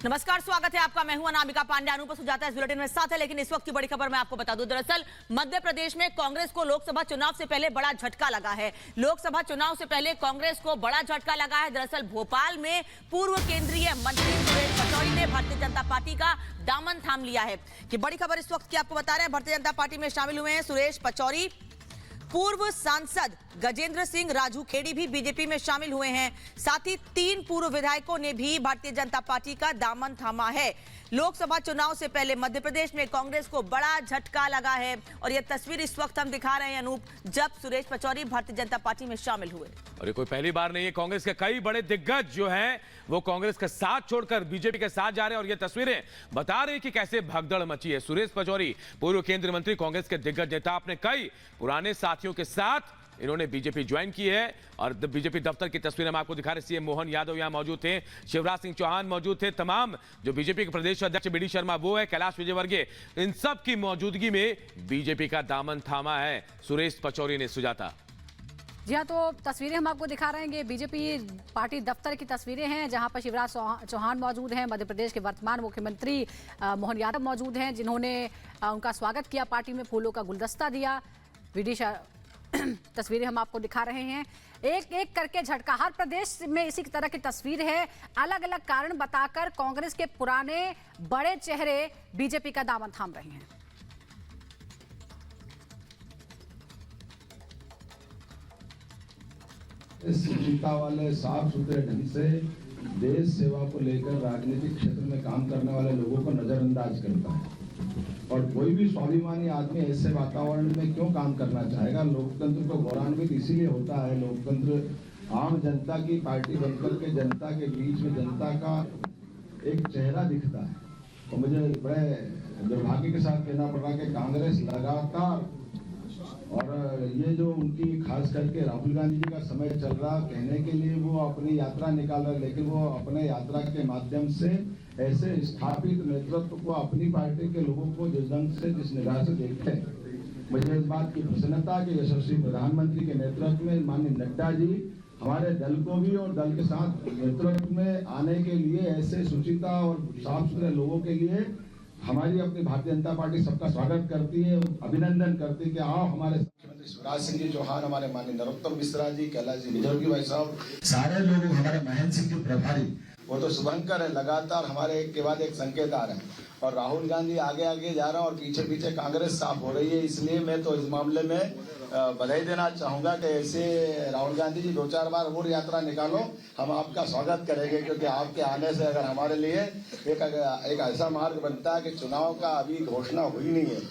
नमस्कार, स्वागत है आपका। मैं हूं अनामिका पांडे। अनुप सुजाता इस बुलेटिन में साथ है, लेकिन इस वक्त की बड़ी खबर मैं आपको बता दूं। दरअसल मध्य प्रदेश में कांग्रेस को लोकसभा चुनाव से पहले बड़ा झटका लगा है। लोकसभा चुनाव से पहले कांग्रेस को बड़ा झटका लगा है। दरअसल भोपाल में पूर्व केंद्रीय मंत्री सुरेश पचौरी ने भारतीय जनता पार्टी का दामन थाम लिया है। कि बड़ी खबर इस वक्त की आपको बता रहे हैं। भारतीय जनता पार्टी में शामिल हुए हैं सुरेश पचौरी। पूर्व सांसद गजेंद्र सिंह राजूखेड़ी भी बीजेपी में शामिल हुए हैं। साथ ही 3 पूर्व विधायकों ने भी भारतीय जनता पार्टी का दामन थामा है। लोकसभा चुनाव से पहले मध्य प्रदेश में कांग्रेस को बड़ा झटका लगा है और यह तस्वीर इस वक्त हम दिखा रहे हैं अनूप, जब सुरेश पचौरी भारतीय जनता पार्टी में शामिल हुए। और ये कोई पहली बार नहीं है। कांग्रेस के कई बड़े दिग्गज जो हैं वो कांग्रेस का साथ छोड़कर बीजेपी के साथ जा रहे हैं और ये तस्वीरें बता रही हैं कि कैसे भगदड़ मची है। सुरेश पचौरी पूर्व केंद्रीय मंत्री, कांग्रेस के दिग्गज नेता, अपने कई पुराने साथियों के साथ इन्होंने बीजेपी ज्वाइन की है। और बीजेपी दफ्तर की तस्वीर हम आपको दिखा रहे हैं। सीएम मोहन यादव यहां मौजूद थे, शिवराज सिंह चौहान मौजूद थे, तमाम जो बीजेपी के प्रदेश अध्यक्ष बीडी शर्मा वो है, कैलाश विजयवर्गीय, इन सब की मौजूदगी में बीजेपी का दामन थामा है सुरेश पचौरी ने। सुजाता जी हाँ, तो तस्वीरें हम आपको दिखा रहे हैं। बीजेपी पार्टी दफ्तर की तस्वीरें हैं, जहां पर शिवराज चौहान मौजूद हैं। मध्य प्रदेश के वर्तमान मुख्यमंत्री मोहन यादव मौजूद हैं, जिन्होंने उनका स्वागत किया, पार्टी में फूलों का गुलदस्ता दिया। तस्वीरें हम आपको दिखा रहे हैं। एक एक करके झटका, हर प्रदेश में इसी तरह की तस्वीर है। अलग अलग कारण बताकर कांग्रेस के पुराने बड़े चेहरे बीजेपी का दामन थाम रहे हैं। शुचिता वाले, साफ सुथरे ढंग से देश सेवा को लेकर राजनीतिक क्षेत्र में काम करने वाले लोगों को नजरअंदाज करता है। और कोई भी स्वाभिमानी आदमी ऐसे वातावरण में क्यों काम करना चाहेगा। लोकतंत्र को गौरवान्वित इसीलिए होता है। लोकतंत्र आम जनता की पार्टी बनकर के जनता के बीच में जनता का एक चेहरा दिखता है। तो मुझे बड़े दुर्भाग्य के साथ कहना पड़ रहा कि कांग्रेस लगातार, और ये जो उनकी खास करके राहुल गांधी जी का समय चल रहा, कहने के लिए वो अपनी यात्रा निकाल रहे, लेकिन वो अपने यात्रा के माध्यम से ऐसे स्थापित नेतृत्व को, अपनी पार्टी के लोगों को जिस ढंग से, जिस निगाह से देखते हैं, मुझे इस बात की प्रसन्नता कि यशस्वी प्रधानमंत्री के नेतृत्व में माननीय नड्डा जी हमारे दल को भी और दल के साथ नेतृत्व में आने के लिए ऐसे सुचिता और साफ सुथरे लोगों के लिए हमारी अपनी भारतीय जनता पार्टी सबका स्वागत करती है, अभिनंदन करती है कि आओ हमारे मुख्यमंत्री शिवराज सिंह जी चौहान, हमारे माननीय नरोत्तम मिश्रा जी, कैलाश जी विजयवर्गीय भाई साहब, सारे लोग, हमारे महेंद्र सिंह जी प्रभारी, वो तो शुभंकर है, लगातार हमारे एक के बाद एक संकेत आ रहे हैं। और राहुल गांधी आगे आगे जा रहा है और पीछे पीछे कांग्रेस साफ हो रही है। इसलिए मैं तो इस मामले में बधाई देना चाहूंगा कि ऐसे राहुल गांधी जी 2-4 बार और यात्रा निकालो, हम आपका स्वागत करेंगे। क्योंकि आपके आने से अगर हमारे लिए एक ऐसा मार्ग बनता है कि चुनाव का अभी घोषणा हुई नहीं है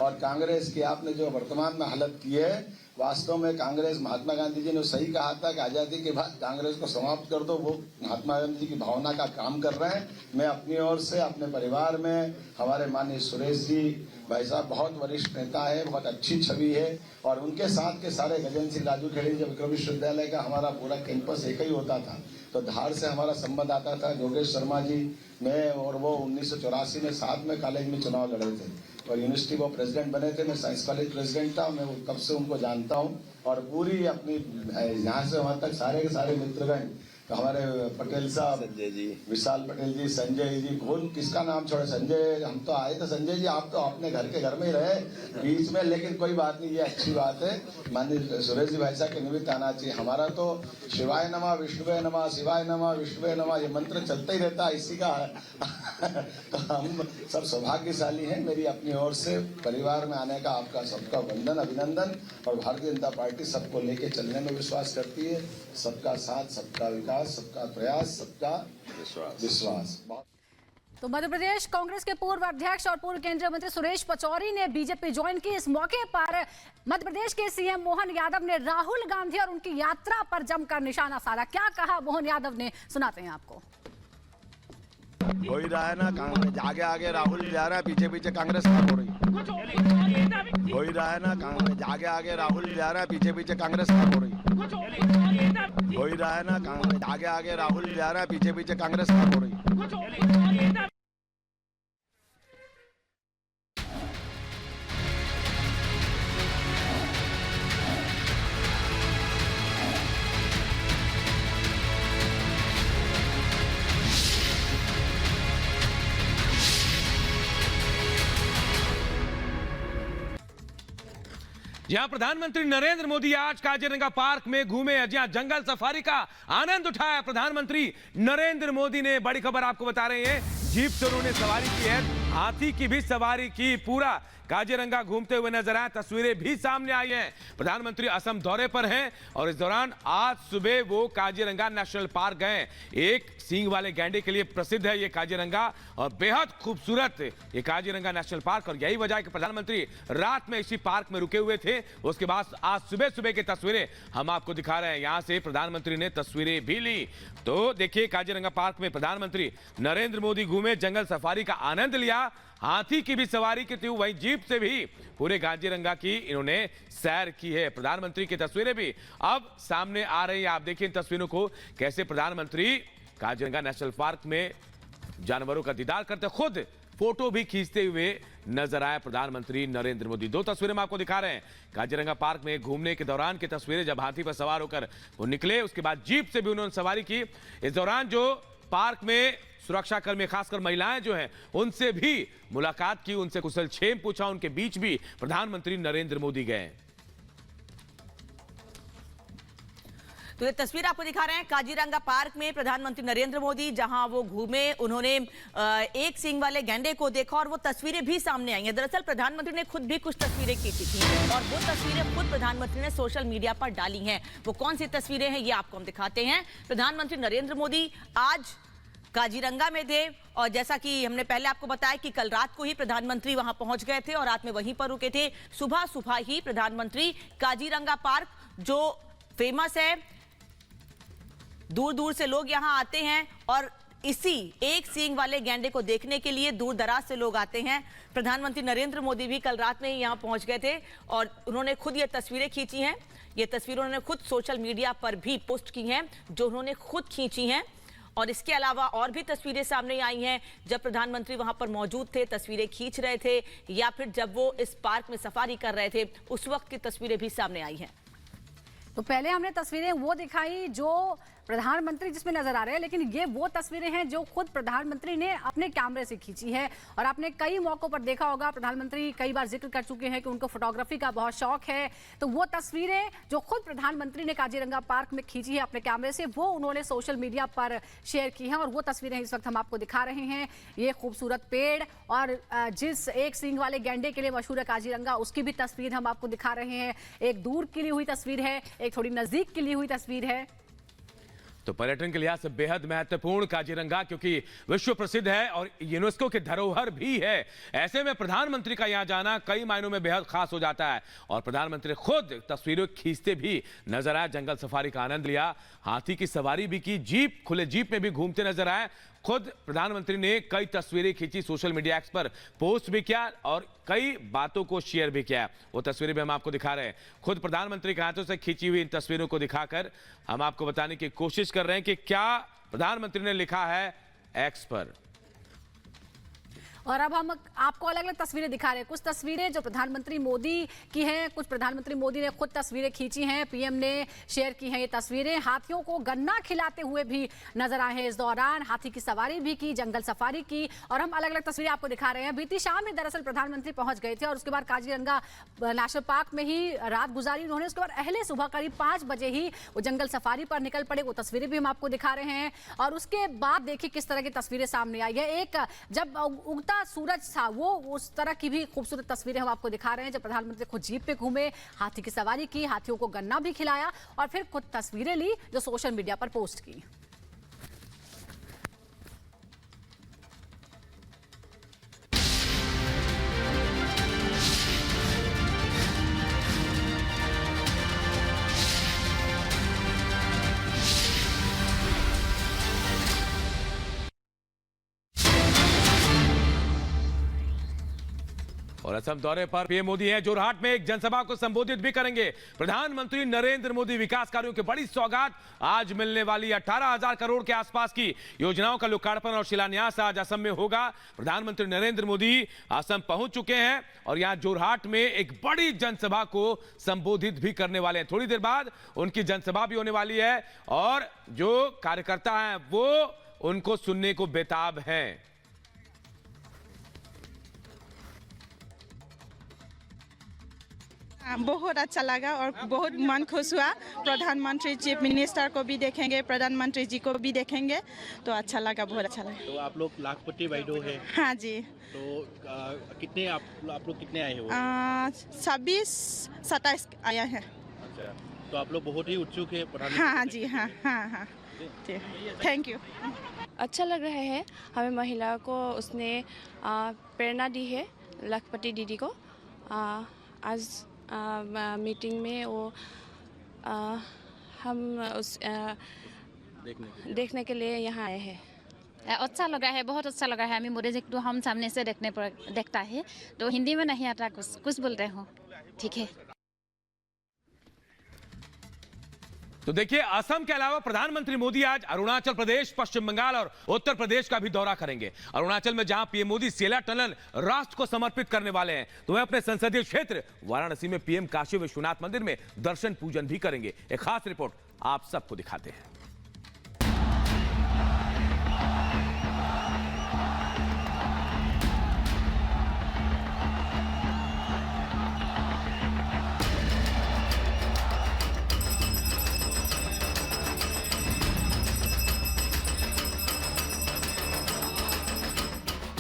और कांग्रेस की आपने जो वर्तमान में हालत की है, वास्तव में कांग्रेस, महात्मा गांधी जी ने सही कहा था कि आजादी के बाद कांग्रेस को समाप्त कर दो। वो महात्मा गांधी जी की भावना का काम कर रहे हैं। मैं अपनी ओर से, अपने परिवार में, हमारे माननीय सुरेश जी भाई साहब बहुत वरिष्ठ नेता है, बहुत अच्छी छवि है, और उनके साथ के सारे गजेंद्र सिंह राजूखेड़ी, जब विक्रम विश्वविद्यालय का हमारा पूरा कैंपस एक ही होता था, तो धार से हमारा संबंध आता था। योगेश शर्मा जी, मैं और वो 1984 में साथ में कॉलेज में चुनाव लड़े थे और यूनिवर्सिटी वो प्रेसिडेंट बने थे। मैं साइंस कॉलेज प्रेसिडेंट था। मैं कब से उनको जानता हूँ और पूरी अपनी यहाँ से वहाँ तक सारे के सारे मित्रगण, तो हमारे पटेल साहब, संजय जी, विशाल पटेल जी, संजय जी, कौन किसका नाम छोड़े, संजय, हम तो आए थे। संजय जी आप तो अपने घर के घर में ही रहे बीच में, लेकिन कोई बात नहीं, ये अच्छी बात है। माननीय सुरेश जी भाई साहब के निमित्त आना चाहिए। हमारा तो शिवाय नमः, विष्णुवे नमः, शिवाय नमः, विष्णुवे नमः, ये मंत्र चलता ही रहता है इसी का। तो हम सब सौभाग्यशाली हैं। मेरी अपनी ओर से परिवार में आने का आपका सबका वंदन, अभिनंदन। और भारतीय जनता पार्टी सबको लेके चलने में विश्वास करती है। सबका साथ, सबका विकास, सबका प्रयास, सबका विश्वास। तो मध्य प्रदेश कांग्रेस के पूर्व अध्यक्ष और पूर्व केंद्रीय मंत्री सुरेश पचौरी ने बीजेपी ज्वाइन की। इस मौके पर मध्य प्रदेश के सीएम मोहन यादव ने राहुल गांधी और उनकी यात्रा पर जमकर निशाना साधा। क्या कहा मोहन यादव ने, सुनाते हैं आपको। हो ही रहा है ना, कांग्रेस आगे आगे राहुल जा रहा है, पीछे पीछे कांग्रेस खराब हो रही है। हो ही रहा है ना, कांग्रेस आगे आगे राहुल जा रहा है, पीछे पीछे कांग्रेस खराब हो रही है। हो ही रहा है ना, कांग्रेस आगे आगे राहुल जा रहा है, पीछे पीछे कांग्रेस खराब हो रही है। जहां प्रधानमंत्री नरेंद्र मोदी आज काजीरंगा पार्क में घूमे, जहां जंगल सफारी का आनंद उठाया प्रधानमंत्री नरेंद्र मोदी ने। बड़ी खबर आपको बता रहे हैं, जीप से उन्होंने सवारी की है, हाथी की भी सवारी की, पूरा काजीरंगा घूमते हुए नजर आए। तस्वीरें भी सामने आई हैं। प्रधानमंत्री असम दौरे पर हैं और इस दौरान आज सुबह वो काजीरंगा नेशनल पार्क गए। एक सींग वाले गैंडे के लिए प्रसिद्ध है ये काजीरंगा और बेहद खूबसूरत ये काजीरंगा नेशनल पार्क, और यही वजह है कि प्रधानमंत्री रात में इसी पार्क में रुके हुए थे। उसके बाद आज सुबह सुबह की तस्वीरें हम आपको दिखा रहे हैं। यहां से प्रधानमंत्री ने तस्वीरें भी ली। तो देखिए, काजीरंगा पार्क में प्रधानमंत्री नरेंद्र मोदी घूमे, जंगल सफारी का आनंद लिया, हाथी की भी सवारी की थी, वहीं जीप से भी पूरे काजीरंगा की इन्होंने सैर की है। प्रधानमंत्री की तस्वीरें भी अब सामने आ रही है। आप देखिए इन तस्वीरों को, कैसे प्रधानमंत्री काजीरंगा नेशनल पार्क में जानवरों का दीदार करते, खुद फोटो भी खींचते हुए नजर आए प्रधानमंत्री नरेंद्र मोदी। दो तस्वीरें हम आपको दिखा रहे हैं काजीरंगा पार्क में घूमने के दौरान की तस्वीरें, जब हाथी पर सवार होकर वो निकले, उसके बाद जीप से भी उन्होंने सवारी की। इस दौरान जो पार्क में सुरक्षाकर्मी, खासकर महिलाएं जो हैं, उनसे भी मुलाकात की, उनसे कुशल क्षेम पूछा, उनके बीच भी प्रधानमंत्री नरेंद्र मोदी गए। तो ये तस्वीर आपको दिखा रहे हैं काजीरंगा पार्क में प्रधानमंत्री नरेंद्र मोदी, जहां वो घूमे, उन्होंने एक सींग वाले गैंडे को देखा और वो तस्वीरें भी सामने आई हैं। दरअसल प्रधानमंत्री ने खुद भी कुछ तस्वीरें खींची थी और वो तस्वीरें खुद प्रधानमंत्री ने सोशल मीडिया पर डाली हैं। वो कौन सी तस्वीरें हैं ये आपको हम दिखाते हैं। प्रधानमंत्री नरेंद्र मोदी आज काजीरंगा में थे और जैसा कि हमने पहले आपको बताया कि कल रात को ही प्रधानमंत्री वहां पहुंच गए थे और रात में वहीं पर रुके थे। सुबह सुबह ही प्रधानमंत्री काजीरंगा पार्क, जो फेमस है, दूर दूर से लोग यहां आते हैं और इसी एक सींग वाले गैंडे को देखने के लिए दूर दराज से लोग आते हैं। प्रधानमंत्री नरेंद्र मोदी भी कल रात में ही यहां पहुंच गए थे और उन्होंने खुद ये तस्वीरें खींची हैं। ये तस्वीरें उन्होंने खुद सोशल मीडिया पर भी पोस्ट की हैं, जो उन्होंने खुद खींची हैं। और इसके अलावा और भी तस्वीरें सामने आई हैं, जब प्रधानमंत्री वहां पर मौजूद थे, तस्वीरें खींच रहे थे, या फिर जब वो इस पार्क में सफारी कर रहे थे, उस वक्त की तस्वीरें भी सामने आई हैं। तो पहले हमने तस्वीरें वो दिखाई जो प्रधानमंत्री जिसमें नजर आ रहे हैं, लेकिन ये वो तस्वीरें हैं जो खुद प्रधानमंत्री ने अपने कैमरे से खींची है। और आपने कई मौकों पर देखा होगा, प्रधानमंत्री कई बार जिक्र कर चुके हैं कि उनको फोटोग्राफी का बहुत शौक है। तो वो तस्वीरें जो खुद प्रधानमंत्री ने काजीरंगा पार्क में खींची है अपने कैमरे से, वो उन्होंने सोशल मीडिया पर शेयर की हैं और वो तस्वीरें इस वक्त हम आपको दिखा रहे हैं। ये खूबसूरत पेड़ और जिस एक सींग वाले गैंडे के लिए मशहूर है काजीरंगा, उसकी भी तस्वीर हम आपको दिखा रहे हैं। एक दूर की ली हुई तस्वीर है, एक थोड़ी नजदीक की ली हुई तस्वीर है। तो पर्यटन के लिहाज से बेहद महत्वपूर्ण काजीरंगा, क्योंकि विश्व प्रसिद्ध है और यूनेस्को के धरोहर भी है। ऐसे में प्रधानमंत्री का यहां जाना कई मायनों में बेहद खास हो जाता है और प्रधानमंत्री खुद तस्वीरें खींचते भी नजर आए, जंगल सफारी का आनंद लिया, हाथी की सवारी भी की, जीप, खुले जीप में भी घूमते नजर आए। खुद प्रधानमंत्री ने कई तस्वीरें खींची, सोशल मीडिया एक्स पर पोस्ट भी किया और कई बातों को शेयर भी किया। वो तस्वीरें भी हम आपको दिखा रहे हैं। खुद प्रधानमंत्री के हाथों से खींची हुई इन तस्वीरों को दिखाकर हम आपको बताने की कोशिश कर रहे हैं कि क्या प्रधानमंत्री ने लिखा है एक्स पर। और अब हम आपको अलग अलग तस्वीरें दिखा रहे हैं। कुछ तस्वीरें जो प्रधानमंत्री मोदी की हैं, कुछ प्रधानमंत्री मोदी ने खुद तस्वीरें खींची हैं, पीएम ने शेयर की हैं ये तस्वीरें। हाथियों को गन्ना खिलाते हुए भी नजर आए हैं इस दौरान, हाथी की सवारी भी की, जंगल सफारी की, और हम अलग अलग तस्वीरें आपको दिखा रहे हैं। बीती शाम में दरअसल प्रधानमंत्री पहुंच गए थे और उसके बाद काजीरंगा नेशनल पार्क में ही रात गुजारी उन्होंने। उसके बाद अहले सुबह करीब 5 बजे ही वो जंगल सफारी पर निकल पड़े। वो तस्वीरें भी हम आपको दिखा रहे हैं और उसके बाद देखिए किस तरह की तस्वीरें सामने आई है। एक जब उगता सूरज था, वो उस तरह की भी खूबसूरत तस्वीरें हम आपको दिखा रहे हैं, जब प्रधानमंत्री खुद जीप पे घूमे, हाथी की सवारी की, हाथियों को गन्ना भी खिलाया और फिर खुद तस्वीरें ली जो सोशल मीडिया पर पोस्ट की। और असम दौरे पर पीएम मोदी हैं, जोरहाट में एक जनसभा को संबोधित भी करेंगे। प्रधानमंत्री नरेंद्र मोदी विकास कार्यों की बड़ी सौगात, आज मिलने वाली 18,000 करोड़ के आसपास की योजनाओं का लोकार्पण और शिलान्यास आज असम में होगा। प्रधानमंत्री नरेंद्र मोदी असम पहुंच चुके हैं और यहां जोरहाट में एक बड़ी जनसभा को संबोधित भी करने वाले हैं। थोड़ी देर बाद उनकी जनसभा भी होने वाली है और जो कार्यकर्ता हैं वो उनको सुनने को बेताब हैं। बहुत अच्छा लगा और बहुत मन खुश हुआ। प्रधानमंत्री चीफ मिनिस्टर को भी देखेंगे, प्रधानमंत्री जी को भी देखेंगे, तो अच्छा लगा, बहुत अच्छा लगा। तो आप लोग लाखपति वाइडो है, हाँ जी। तो कितने आप लोग कितने आए हो? 26-27 आया है। अच्छा, तो आप लोग बहुत ही उत्सुक है हाँ जी, हाँ हाँ हाँ, थैंक यू। अच्छा लग रहा है, हमें महिला को उसने प्रेरणा दी है, लाखपति दीदी को। आज मीटिंग में वो हम उस देखने के लिए यहाँ आए हैं। अच्छा लगा है, बहुत अच्छा लगा है। हमें मोदी जी को हम सामने से देखता है, तो हिंदी में नहीं आता, कुछ बोलते हो, ठीक है। तो देखिए, असम के अलावा प्रधानमंत्री मोदी आज अरुणाचल प्रदेश, पश्चिम बंगाल और उत्तर प्रदेश का भी दौरा करेंगे। अरुणाचल में जहां पीएम मोदी सेला टनल राष्ट्र को समर्पित करने वाले हैं, तो वह अपने संसदीय क्षेत्र वाराणसी में पीएम काशी विश्वनाथ मंदिर में दर्शन पूजन भी करेंगे। एक खास रिपोर्ट आप सबको दिखाते हैं।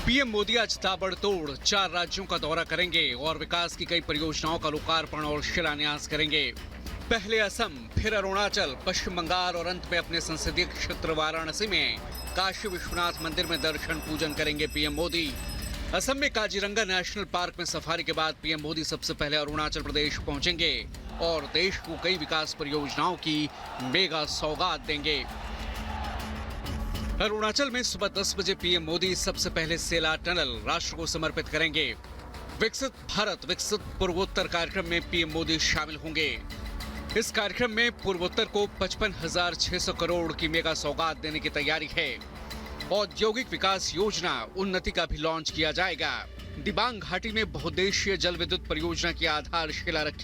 पीएम मोदी आज ताबड़तोड़ 4 राज्यों का दौरा करेंगे और विकास की कई परियोजनाओं का लोकार्पण और शिलान्यास करेंगे। पहले असम, फिर अरुणाचल, पश्चिम बंगाल और अंत में अपने संसदीय क्षेत्र वाराणसी में काशी विश्वनाथ मंदिर में दर्शन पूजन करेंगे पीएम मोदी। असम में काजीरंगा नेशनल पार्क में सफारी के बाद पीएम मोदी सबसे पहले अरुणाचल प्रदेश पहुंचेंगे और देश को कई विकास परियोजनाओं की मेगा सौगात देंगे। अरुणाचल में सुबह 10 बजे पीएम मोदी सबसे पहले सेला टनल राष्ट्र को समर्पित करेंगे। विकसित भारत विकसित पूर्वोत्तर कार्यक्रम में पीएम मोदी शामिल होंगे। इस कार्यक्रम में पूर्वोत्तर को 55,600 करोड़ की मेगा सौगात देने की तैयारी है। औद्योगिक विकास योजना उन्नति का भी लॉन्च किया जाएगा। दिबांग घाटी में बहुउद्देशीय जल विद्युत परियोजना की आधारशिला रखी